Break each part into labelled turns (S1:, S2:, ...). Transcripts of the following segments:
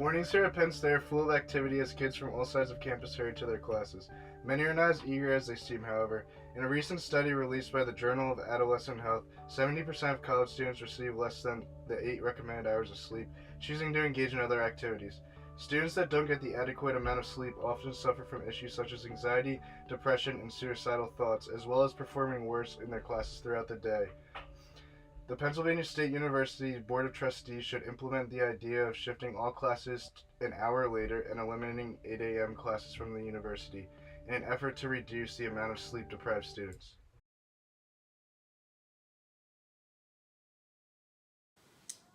S1: Mornings here at Penn State are full of activity as kids from all sides of campus hurry to their classes. Many are not as eager as they seem, however. In a recent study released by the Journal of Adolescent Health, 70% of college students receive less than the 8 recommended hours of sleep, choosing to engage in other activities. Students that don't get the adequate amount of sleep often suffer from issues such as anxiety, depression, and suicidal thoughts, as well as performing worse in their classes throughout the day. The Pennsylvania State University Board of Trustees should implement the idea of shifting all classes an hour later and eliminating 8 a.m. classes from the university in an effort to reduce the amount of sleep-deprived students.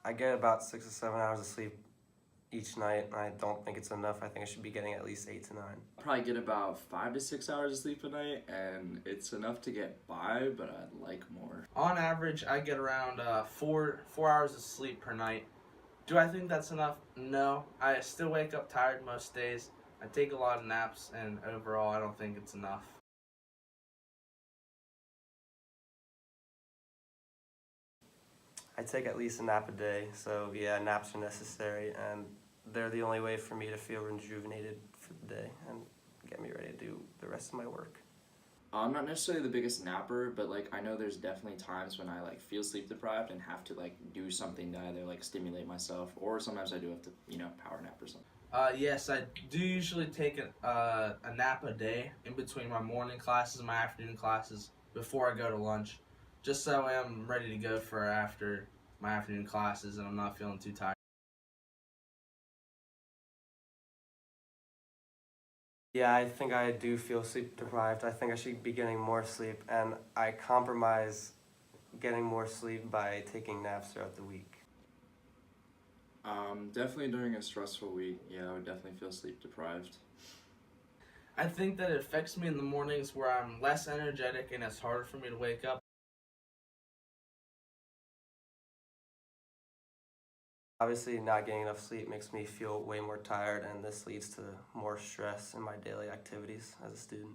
S2: I get about 6 to 7 hours of sleep each night, and I don't think it's enough. I think I should be getting at least 8 to 9.
S3: I probably get about 5 to 6 hours of sleep a night, and it's enough to get by, but I'd like more.
S4: On average, I get around 4 hours of sleep per night. Do I think that's enough? No. I still wake up tired most days. I take a lot of naps, and overall, I don't think it's enough.
S2: I take at least a nap a day, so yeah, naps are necessary, and they're the only way for me to feel rejuvenated for the day and get me ready to do the rest of my work.
S3: I'm not necessarily the biggest napper, but I know there's definitely times when I feel sleep deprived and have to do something to either stimulate myself, or sometimes I do have to power nap or something.
S4: Yes, I do usually take a nap a day in between my morning classes and my afternoon classes before I go to lunch, just so I'm ready to go for after my afternoon classes and I'm not feeling too tired.
S2: Yeah, I think I do feel sleep deprived. I think I should be getting more sleep, and I compromise getting more sleep by taking naps throughout the week.
S3: Definitely during a stressful week, yeah, I would definitely feel sleep deprived.
S4: I think that it affects me in the mornings where I'm less energetic and it's harder for me to wake up.
S2: Obviously, not getting enough sleep makes me feel way more tired, and this leads to more stress in my daily activities as a student.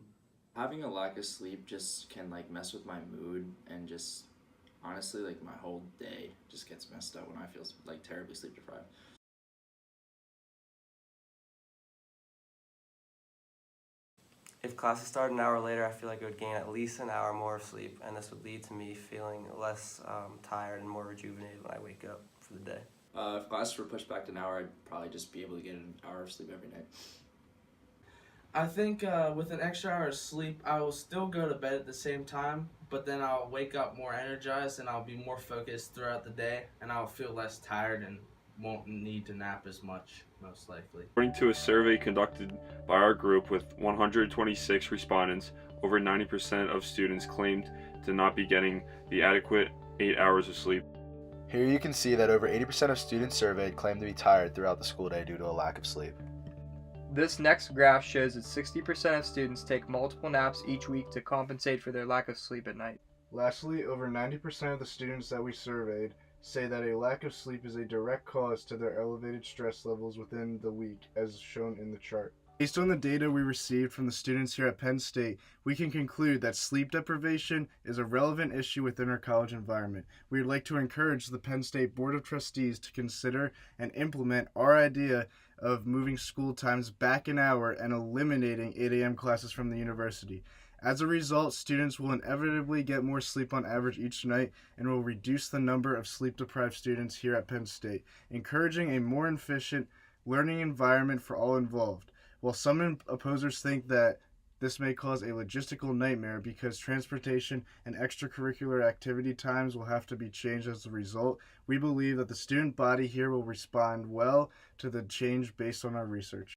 S3: Having a lack of sleep just can mess with my mood, and just honestly my whole day just gets messed up when I feel terribly sleep deprived.
S2: If classes started an hour later, I feel like I would gain at least an hour more of sleep, and this would lead to me feeling less tired and more rejuvenated when I wake up for the day.
S3: If classes were pushed back to an hour, I'd probably just be able to get an hour of sleep every night.
S4: I think with an extra hour of sleep, I will still go to bed at the same time, but then I'll wake up more energized and I'll be more focused throughout the day, and I'll feel less tired and won't need to nap as much, most likely.
S5: According to a survey conducted by our group with 126 respondents, over 90% of students claimed to not be getting the adequate 8 hours of sleep.
S6: Here you can see that over 80% of students surveyed claim to be tired throughout the school day due to a lack of sleep.
S7: This next graph shows that 60% of students take multiple naps each week to compensate for their lack of sleep at night.
S1: Lastly, over 90% of the students that we surveyed say that a lack of sleep is a direct cause to their elevated stress levels within the week, as shown in the chart. Based on the data we received from the students here at Penn State, we can conclude that sleep deprivation is a relevant issue within our college environment. We would like to encourage the Penn State Board of Trustees to consider and implement our idea of moving school times back an hour and eliminating 8 a.m. classes from the university. As a result, students will inevitably get more sleep on average each night and will reduce the number of sleep-deprived students here at Penn State, encouraging a more efficient learning environment for all involved. While some opposers think that this may cause a logistical nightmare because transportation and extracurricular activity times will have to be changed as a result, we believe that the student body here will respond well to the change based on our research.